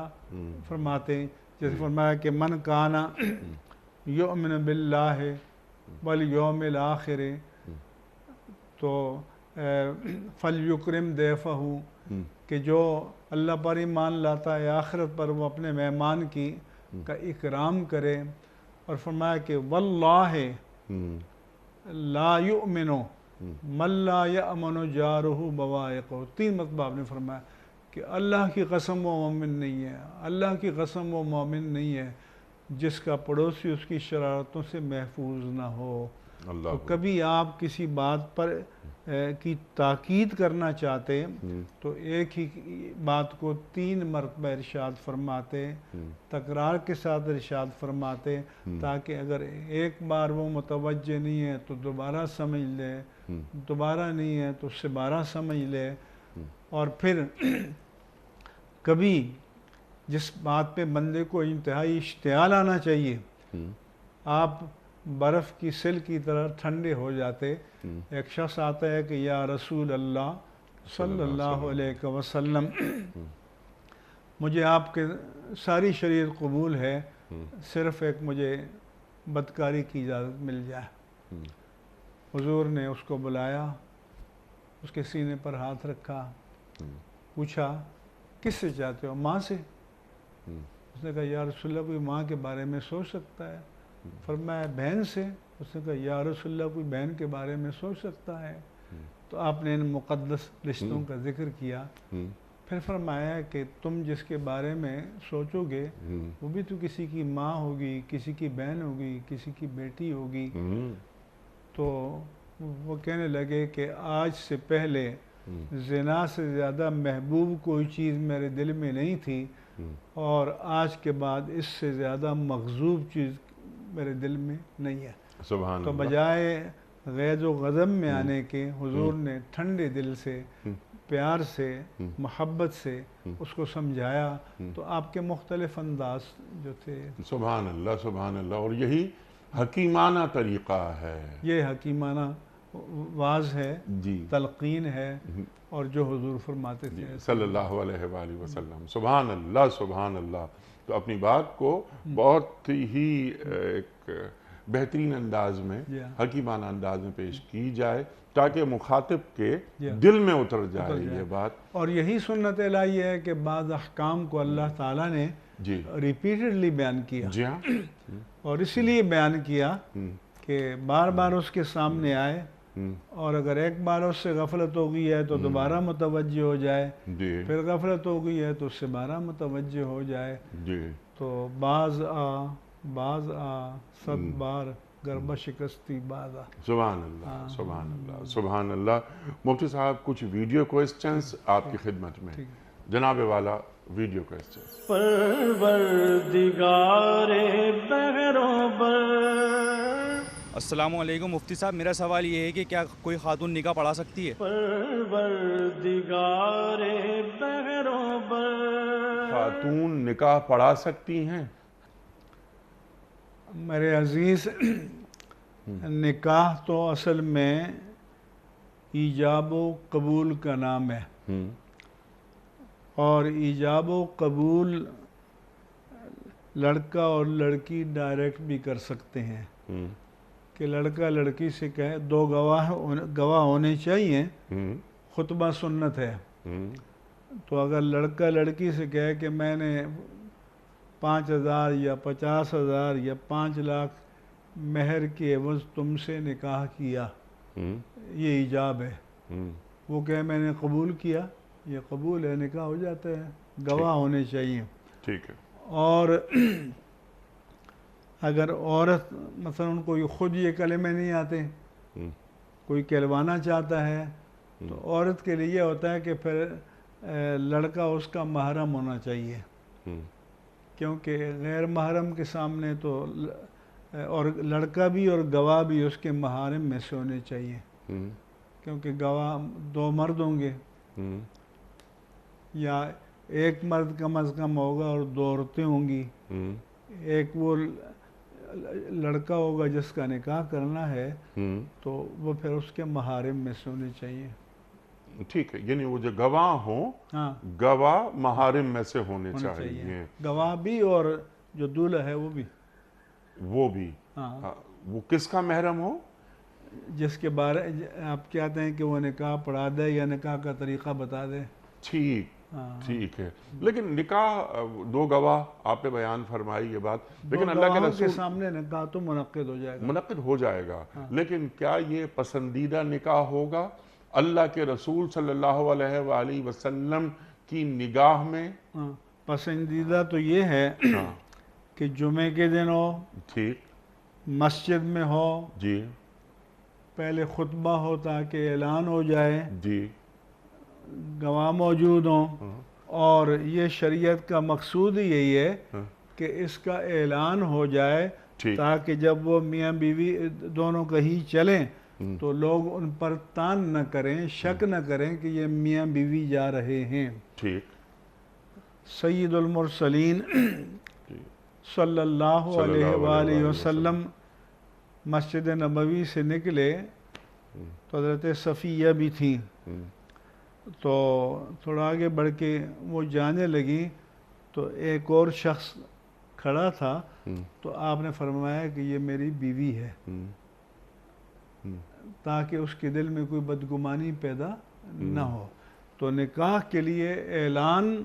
فرماتے. جیسے فرمایا کہ من کانا یؤمن باللہ والیوم الآخر تو فلیکرم ضیفہ، کہ جو اللہ پر ایمان لاتا ہے آخرت پر وہ اپنے مہمان کی کا اکرام کرے. اور فرمایا کہ واللہ لا یؤمن من لا یأمن جارہ بوائقہ. 3 مرتبہ آپ نے فرمایا کہ اللہ کی قسم وہ مومن نہیں ہے، اللہ کی قسم وہ مومن نہیں ہے جس کا پڑوسی اس کی شرارتوں سے محفوظ نہ ہو. تو کبھی آپ کسی بات پر کی تاکید کرنا چاہتے تو ایک ہی بات کو 3 مرتبہ ارشاد فرماتے، تکرار کے ساتھ ارشاد فرماتے، تاکہ اگر ایک بار وہ متوجہ نہیں ہے تو دوبارہ سمجھ لے، دوبارہ نہیں ہے تو اس سے 12 سمجھ لے. اور پھر کبھی جس بات پہ بندے کو انتہائی اشتعال آنا چاہیے آپ برف کی سل کی طرح ٹھنڈے ہو جاتے. ایک شخص آتا ہے کہ یا رسول اللہ صلی اللہ علیہ وسلم مجھے آپ کے ساری شریعت قبول ہے, صرف ایک مجھے بدکاری کی اجازت مل جائے. حضور نے اس کو بلایا, اس کے سینے پر ہاتھ رکھا, پوچھا کس سے چاہتے ہو؟ ماں سے. اس نے کہا یا رسول اللہ کوئی ماں کے بارے میں سوچ سکتا ہے؟ فرمایا بہن سے. اس نے کہا یا رسول اللہ کوئی بہن کے بارے میں سوچ سکتا ہے؟ تو آپ نے ان مقدس رشتوں کا ذکر کیا. پھر فرمایا کہ تم جس کے بارے میں سوچو گے وہ بھی تو کسی کی ماں ہوگی, کسی کی بہن ہوگی, کسی کی بیٹی ہوگی. تو وہ کہنے لگے کہ آج سے پہلے زنا سے زیادہ محبوب کوئی چیز میرے دل میں نہیں تھی, اور آج کے بعد اس سے زیادہ مغضوب چیز میرے دل میں نہیں ہے. سبحان تو اللہ. بجائے غیظ و غضب میں آنے کے حضور نے ٹھنڈے دل سے, پیار سے, محبت سے اس کو سمجھایا. تو آپ کے مختلف انداز جو تھے. سبحان اللہ, سبحان اللہ. اور یہی حکیمانہ طریقہ ہے, یہ حکیمانہ واعظ ہے, جی, تلقین ہے, اور جو حضور فرماتے تھے صلی اللہ علیہ وآلہ وسلم. سبحان اللہ, سبحان اللہ. تو اپنی بات کو بہت ہی ایک بہترین انداز میں, حکیمانہ انداز میں پیش کی جائے تاکہ مخاطب کے دل میں اتر جائے یہ بات. اور یہی سنت الہی ہے کہ بعض احکام کو اللہ تعالیٰ نے جی ریپیٹڈلی بیان کیا, جی ہاں, اور اسی لیے بیان کیا کہ بار بار اس کے سامنے آئے, اور اگر ایک بار اس سے غفلت ہو گئی ہے تو دوبارہ متوجہ ہو جائے, جی پھر غفلت ہو گئی ہے تو اس سے بارہ متوجہ ہو جائے. جی. تو بعض آ صد بار گربہ شکستی باز آ. سبحان اللہ, سبحان اللہ, سبحان اللہ. مفتی صاحب کچھ ویڈیو کوئسچنز آپ کی خدمت میں. جناب والا ویڈیو کوئسچنز. پروردگار بحروں بر. السلام علیکم مفتی صاحب, میرا سوال یہ ہے کہ کیا کوئی خاتون نکاح پڑھا سکتی ہے؟ پروردگار بحروں بر. خاتون نکاح پڑھا سکتی ہیں؟ میرے عزیز, نکاح تو اصل میں ایجاب و قبول کا نام ہے, اور ایجاب و قبول لڑکا اور لڑکی ڈائریکٹ بھی کر سکتے ہیں کہ لڑکا لڑکی سے کہے, دو گواہ ہونے چاہیے, خطبہ سنت ہے. تو اگر لڑکا لڑکی سے کہے کہ میں نے 5,000 یا 50,000 یا 5 لاکھ مہر کے عوض تم سے نکاح کیا, یہ ایجاب ہے. وہ کہے میں نے قبول کیا, یہ قبول ہے, نکاح ہو جاتا ہے. گواہ ہونے چاہیے. ٹھیک ہے. اور اگر عورت مثلا ان کو خود یہ کلمے نہیں آتے, کوئی کہلوانا چاہتا ہے, تو عورت کے لیے ہوتا ہے کہ پھر لڑکا اس کا محرم ہونا چاہیے, کیونکہ غیر محرم کے سامنے تو, اور لڑکا بھی اور گواہ بھی اس کے محارم میں سے ہونے چاہیے, کیونکہ گواہ 2 مرد ہوں گے, یا ایک مرد کم از کم ہوگا اور 2 عورتیں ہوں گی. ایک وہ لڑکا ہوگا جس کا نکاح کرنا ہے, تو وہ پھر اس کے محارم میں سے ہونے چاہیے. ٹھیک ہے, یعنی وہ جو گواہ ہوں, گواہ محارم میں سے ہونے چاہیے. گواہ بھی اور جو دولہا ہے وہ بھی. وہ کس کا محرم ہو؟ جس کے بارے آپ کہتے ہیں کہ وہ نکاح پڑھا دے یا نکاح کا طریقہ بتا دے. ٹھیک ہے. لیکن نکاح 2 گواہ آپ نے بیان فرمائی یہ بات, لیکن اللہ کے رسول کے سامنے نکاح تو منعقد ہو جائے گا. لیکن کیا یہ پسندیدہ نکاح ہوگا اللہ کے رسول صلی اللہ علیہ وآلہ وسلم کی نگاہ میں؟ پسندیدہ تو یہ ہے کہ جمعے کے دن ہو, ٹھیک, مسجد میں ہو, جی, پہلے خطبہ ہو تاکہ اعلان ہو جائے, جی, گواہ موجود ہوں, اور یہ شریعت کا مقصود ہی یہی ہے کہ اس کا اعلان ہو جائے تاکہ جب وہ میاں بیوی دونوں کہیں چلیں تو لوگ ان پر تان نہ کریں، شک نہ کریں کہ یہ میاں بیوی جا رہے ہیں۔ ٹھیک۔ سید المرسلین صلی اللہ علیہ وآلہ وسلم مسجد نبوی سے نکلے تو حضرت صفیہ بھی تھیں، تو تھوڑا آگے بڑھ کے وہ جانے لگی تو ایک اور شخص کھڑا تھا، تو آپ نے فرمایا کہ یہ میری بیوی ہے، تاکہ اس کے دل میں کوئی بدگمانی پیدا نہ ہو۔ تو نکاح کے لیے اعلان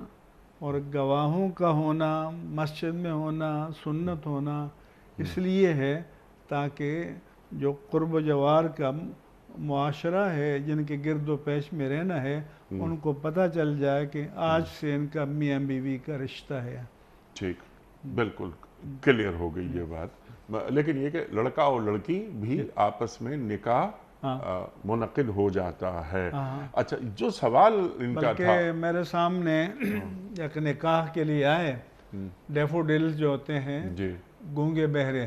اور گواہوں کا ہونا، مسجد میں ہونا، سنت ہونا اس لیے ہے تاکہ جو قرب و جوار کا معاشرہ ہے، جن کے گرد و پیش میں رہنا ہے، ان کو پتہ چل جائے کہ آج سے ان کا میاں بیوی کا رشتہ ہے۔ ٹھیک، بالکل کلیئر ہو گئی یہ بات۔ لیکن یہ کہ لڑکا اور لڑکی بھی آپس میں نکاح منعقد ہو جاتا ہے۔ اچھا، جو سوال ان کا تھا، بلکہ میرے سامنے ایک نکاح کے لیے آئے، ڈیفوڈلز جو ہوتے ہیں، گونگے بہرے،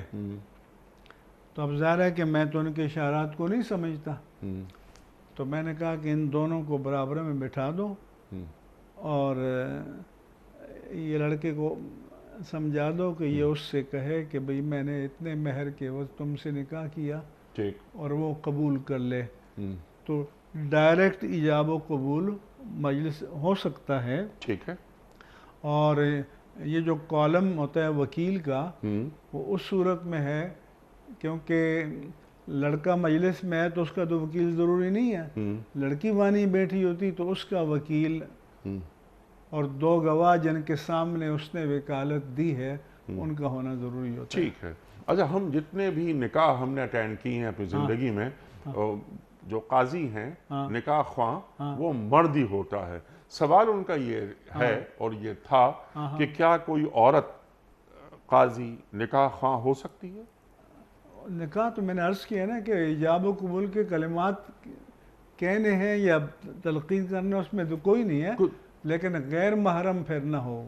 تو اب ظاہر ہے کہ میں تو ان کے اشارات کو نہیں سمجھتا، تو میں نے کہا کہ ان دونوں کو برابر میں بٹھا دو اور یہ لڑکے کو سمجھا دو کہ یہ اس سے کہے کہ بھئی میں نے اتنے مہر کے وقت تم سے نکاح کیا، اور وہ قبول کر لے۔ تو ڈائریکٹ ایجاب و قبول مجلس ہو سکتا ہے۔ ٹھیک ہے۔ اور یہ جو کالم ہوتا ہے وکیل کا، وہ اس صورت میں ہے کیونکہ لڑکا مجلس میں ہے تو اس کا تو وکیل ضروری نہیں ہے، لڑکی وانی بیٹھی ہوتی تو اس کا وکیل اور دو گواہ جن کے سامنے اس نے وکالت دی ہے ان کا ہونا ضروری ہوتا ہے۔ ٹھیک ہے۔ اچھا، ہم جتنے بھی نکاح ہم نے اٹینڈ کی ہیں اپنی زندگی میں، جو قاضی ہیں نکاح خواہ وہ مرد ہی ہوتا ہے۔ سوال ان کا یہ ہے اور یہ تھا کہ کیا کوئی عورت قاضی نکاح خواہ ہو سکتی ہے؟ نکاح تو میں نے عرض کیا نا کہ ایجاب و قبول کے کلمات کہنے ہیں یا تلقین کرنے، اس میں تو کوئی نہیں ہے، لیکن غیر محرم پھر نہ ہو،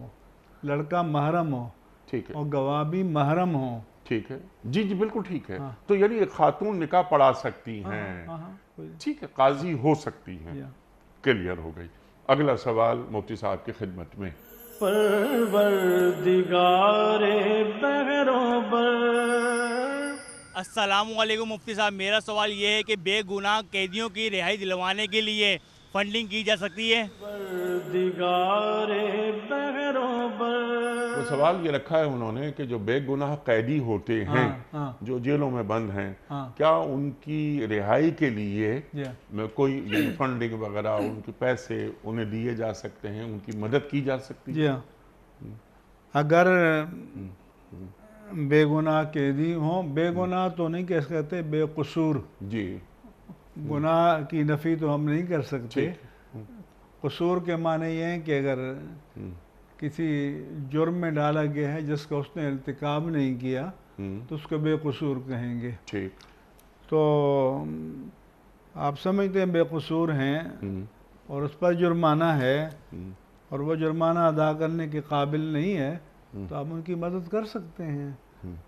لڑکا محرم ہو، ٹھیک ہے، اور گواہ بھی محرم ہو۔ ٹھیک ہے، جی جی بالکل ٹھیک ہے۔ تو یعنی ایک خاتون نکاح پڑھا سکتی ہیں، ٹھیک ہے، قاضی ہو سکتی ہیں، کلیئر ہو گئی۔ اگلا سوال مفتی صاحب کی خدمت میں۔ پروردگار بحروں پر۔ السلام علیکم مفتی صاحب، میرا سوال یہ ہے کہ بے گناہ قیدیوں کی رہائی دلوانے کے لیے فنڈنگ کی جا سکتی ہے؟ پروردگار بحروں پر۔ وہ سوال یہ رکھا ہے انہوں نے کہ جو بے گناہ قیدی ہوتے ہیں، جو جیلوں میں بند ہیں، کیا ان کی رہائی کے لیے کوئی فنڈنگ وغیرہ، ان کے پیسے انہیں دیے جا سکتے ہیں، ان کی مدد کی جا سکتی ہے؟ جی ہاں، اگر بے گناہ قیدی ہوں، بے گناہ تو نہیں کہہ سکتے، بے قصور، جی، گناہ کی نفی تو ہم نہیں کر سکتے۔ قصور کے معنی یہ ہیں کہ اگر کسی جرم میں ڈالا گیا ہے جس کا اس نے ارتکاب نہیں کیا تو اس کو بے قصور کہیں گے۔ ٹھیک، تو آپ سمجھتے ہیں بے قصور ہیں اور اس پر جرمانہ ہے اور وہ جرمانہ ادا کرنے کے قابل نہیں ہے، تو آپ ان کی مدد کر سکتے ہیں،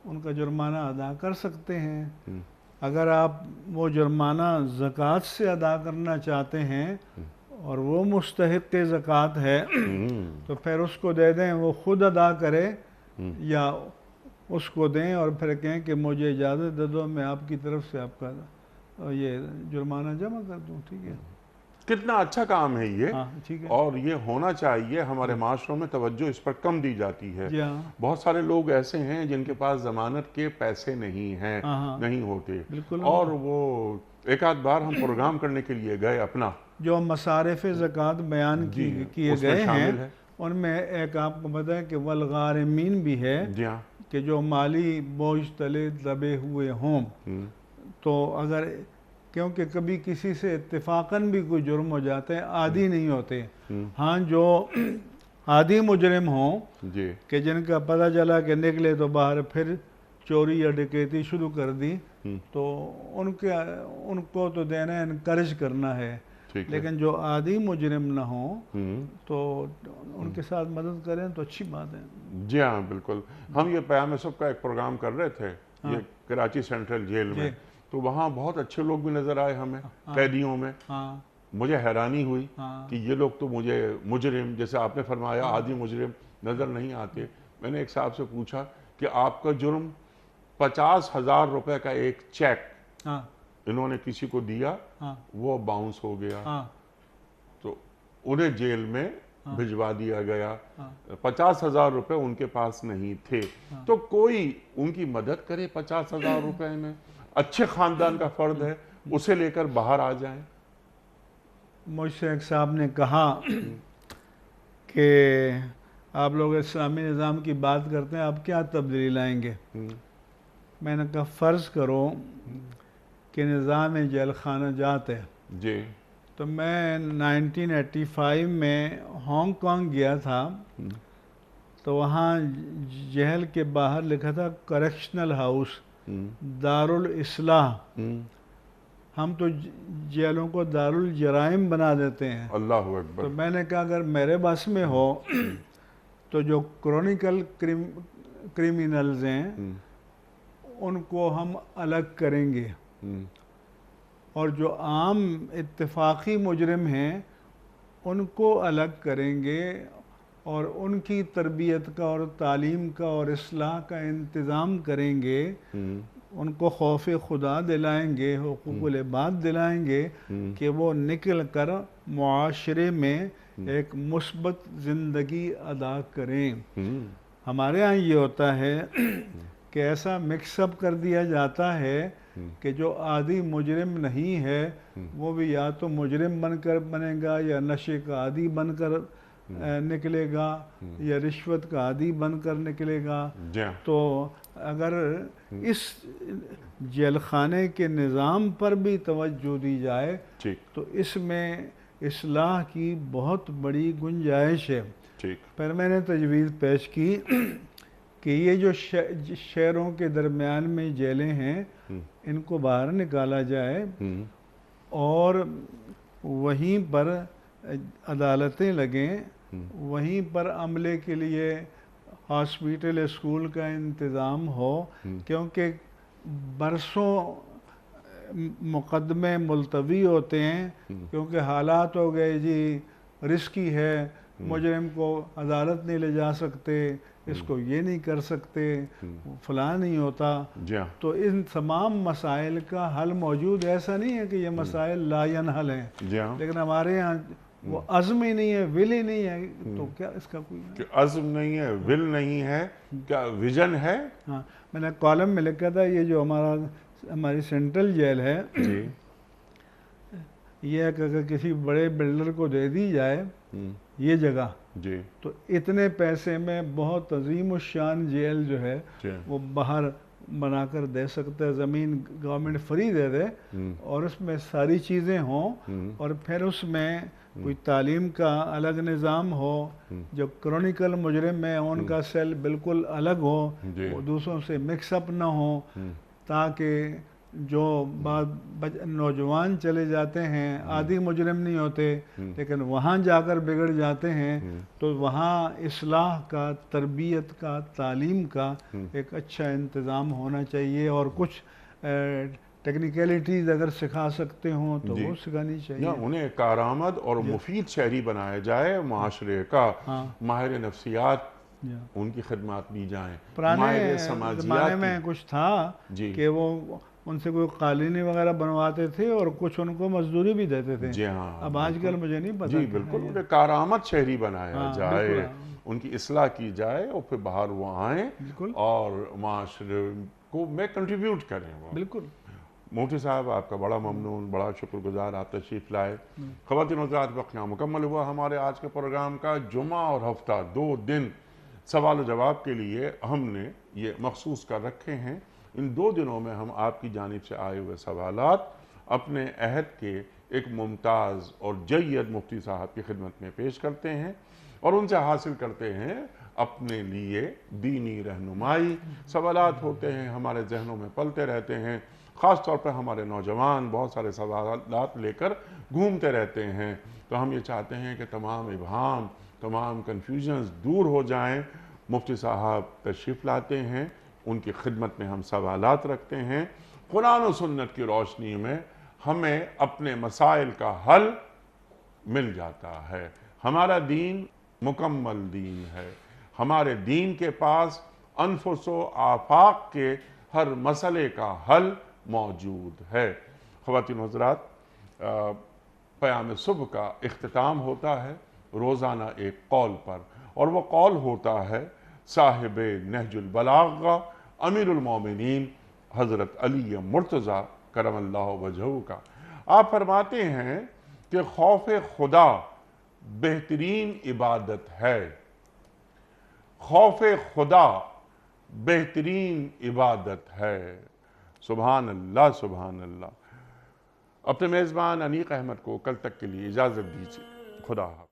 ان کا جرمانہ ادا کر سکتے ہیں۔ اگر آپ وہ جرمانہ زکوٰۃ سے ادا کرنا چاہتے ہیں اور وہ مستحق زکوٰۃ ہے تو پھر اس کو دے دیں، وہ خود ادا کرے یا اس کو دیں اور پھر کہیں کہ مجھے اجازت دے دو، میں آپ کی طرف سے آپ کا یہ جرمانہ جمع کر دوں۔ ٹھیک ہے، کتنا اچھا کام ہے یہ، ٹھیک ہے، اور یہ ہونا چاہیے۔ ہمارے معاشروں میں توجہ اس پر کم دی جاتی ہے۔ بہت سارے لوگ ایسے ہیں جن کے پاس ضمانت کے پیسے نہیں ہیں، نہیں ہوتے، اور وہ ایک آدھ بار ہم پروگرام کرنے کے لیے گئے، اپنا جو مصارف زکوٰۃ بیان کیے گئے ہیں ان میں ایک آپ کو پتہ ہے کہ والغارمین بھی ہے، کہ جو مالی بوجھ تلے دبے ہوئے ہوں، تو اگر کیونکہ کبھی کسی سے اتفاقاً بھی کوئی جرم ہو جاتے ہیں، عادی نہیں ہوتے، ہاں جو عادی مجرم ہوں کہ جن کا پتہ چلا کہ نکلے تو باہر پھر چوری یا ڈکیتی شروع کر دی، تو ان کو تو دینا انکریج کرنا ہے، لیکن جو عادی مجرم نہ ہوں تو ان کے ساتھ مدد کریں تو اچھی بات ہے۔ جی ہاں بالکل، ہم یہ پیام صبح کا ایک پروگرام کر رہے تھے یہ کراچی سینٹرل جیل میں، تو وہاں بہت اچھے لوگ بھی نظر آئے ہمیں قیدیوں میں. ہاں مجھے حیرانی ہوئی ہاں کہ یہ لوگ تو مجھے مجرم، جیسے آپ نے فرمایا عادی مجرم نظر نہیں آتے. میں نے ایک صاحب سے پوچھا کہ آپ کا جرم 50,000 روپے کا ایک چیک ہاں انہوں نے کسی کو دیا، ہاں وہ باؤنس ہو گیا، ہاں تو انہیں جیل میں بھجوا دیا گیا. ہاں 50,000 روپے ان کے پاس نہیں تھے. تو کوئی ان کی مدد کرے 50,000 روپے میں. اچھے خاندان کا فرد ہے، اسے لے کر باہر آ جائیں. مجھ سے ایک صاحب نے کہا کہ آپ لوگ اسلامی نظام کی بات کرتے ہیں، آپ کیا تبدیلی لائیں گے؟ میں نے کہا فرض کرو کہ نظام جیل خانہ جات ہے. جی تو میں 1985 میں ہانگ کانگ گیا تھا، تو وہاں جیل کے باہر لکھا تھا کریکشنل ہاؤس، دارالاصلاح. ہم تو جیلوں کو دارالجرائم بنا دیتے ہیں. اللہ اکبر. تو میں نے کہا اگر میرے بس میں ہو تو جو کرونیکل کریمنلز ہیں ان کو ہم الگ کریں گے، اور جو عام اتفاقی مجرم ہیں ان کو الگ کریں گے، اور ان کی تربیت کا اور تعلیم کا اور اصلاح کا انتظام کریں گے. ان کو خوف خدا دلائیں گے، حقوق العباد دلائیں گے کہ وہ نکل کر معاشرے میں ایک مثبت زندگی ادا کریں. ہمارے ہاں یہ ہوتا ہے کہ ایسا مکس اپ کر دیا جاتا ہے کہ جو عادی مجرم نہیں ہے وہ بھی یا تو مجرم بن کر بنے گا، یا نشے کا عادی بن کر نکلے گا، یا رشوت کا عادی بن کر نکلے گا. تو اگر اس جیل خانے کے نظام پر بھی توجہ دی جائے تو اس میں اصلاح کی بہت بڑی گنجائش ہے. پھر میں نے تجویز پیش کی کہ یہ جو شہروں کے درمیان میں جیلیں ہیں ان کو باہر نکالا جائے اور وہیں پر عدالتیں لگیں، وہیں پر عملے کے لیے ہاسپیٹل اسکول کا انتظام ہو، کیونکہ برسوں مقدمے ملتوی ہوتے ہیں کیونکہ حالات ہو گئے جی رسکی ہے، مجرم کو عدالت نہیں لے جا سکتے، اس کو یہ نہیں کر سکتے، فلاں نہیں ہوتا. تو ان تمام مسائل کا حل موجود. ایسا نہیں ہے کہ یہ مسائل لا ینحل ہیں، لیکن ہمارے یہاں وہ عزم ہی نہیں ہے، ول ہی نہیں ہے. تو کیا اس کا کوئی عزم نہیں ہے، ول نہیں ہے، کیا ویژن ہے؟ ہاں میں نے کالم میں لکھا تھا یہ جو ہماری سینٹرل جیل ہے یہ اگر کسی بڑے بلڈر کو دے دی جائے یہ جگہ تو اتنے پیسے میں بہت عظیم الشان جیل جو ہے وہ باہر بنا کر دے سکتا ہے. زمین گورنمنٹ فری دے دے اور اس میں ساری چیزیں ہوں، اور پھر اس میں کوئی تعلیم کا الگ نظام ہو، جو کرونیکل مجرم ہے ان کا سیل بالکل الگ ہو، وہ دوسروں سے مکس اپ نہ ہو، تاکہ جو نوجوان چلے جاتے ہیں عادی مجرم نہیں ہوتے لیکن وہاں جا کر بگڑ جاتے ہیں، تو وہاں اصلاح کا، تربیت کا، تعلیم کا ایک اچھا انتظام ہونا چاہیے. اور کچھ ٹیکنیکلٹیز اگر سکھا سکتے ہوں تو وہ سکھانی چاہیے. انہیں کارآمد اور مفید شہری بنایا جائے، معاشرے کا ماہر نفسیات ان کی خدمات دی جائیں. پرانے زمانے میں کچھ تھا کہ وہ ان سے کوئی قالینی وغیرہ بنواتے تھے اور کچھ ان کو مزدوری بھی دیتے تھے. جی ہاں، اب آج کل مجھے نہیں پتا. جی بالکل، انہیں کارآمد شہری بنایا جائے، ان کی اصلاح کی جائے اور پھر باہر وہ آئیں اور معاشرے کو میں کنٹریبیوٹ کریں. بالکل. مفتی صاحب آپ کا بڑا ممنون، بڑا شکر گزار، آپ تشریف لائے. خواتین و حضرات وقت یہاں مکمل ہوا ہمارے آج کے پروگرام کا. جمعہ اور ہفتہ 2 دن سوال و جواب کے لیے ہم نے یہ مخصوص کر رکھے ہیں. ان 2 دنوں میں ہم آپ کی جانب سے آئے ہوئے سوالات اپنے عہد کے ایک ممتاز اور جید مفتی صاحب کی خدمت میں پیش کرتے ہیں اور ان سے حاصل کرتے ہیں اپنے لیے دینی رہنمائی. سوالات ہوتے ہیں ہمارے ذہنوں میں پلتے رہتے ہیں، خاص طور پر ہمارے نوجوان بہت سارے سوالات لے کر گھومتے رہتے ہیں. تو ہم یہ چاہتے ہیں کہ تمام ابہام، تمام کنفیوژنز دور ہو جائیں. مفتی صاحب تشریف لاتے ہیں، ان کی خدمت میں ہم سوالات رکھتے ہیں قرآن و سنت کی روشنی میں ہمیں اپنے مسائل کا حل مل جاتا ہے۔ ہمارا دین مکمل دین ہے، ہمارے دین کے پاس انفس و آفاق کے ہر مسئلے کا حل موجود ہے۔ خواتین و حضرات، پیام صبح کا اختتام ہوتا ہے روزانہ ایک قول پر، اور وہ قول ہوتا ہے صاحب نہج البلاغ امیر المومنین حضرت علی مرتضیٰ کرم اللہ وجہہ کا۔ آپ فرماتے ہیں کہ خوف خدا بہترین عبادت ہے، خوف خدا بہترین عبادت ہے۔ سبحان اللہ، سبحان اللہ۔ اپنے میزبان انیق احمد کو کل تک کے لیے اجازت دیجیے۔ خدا حافظ۔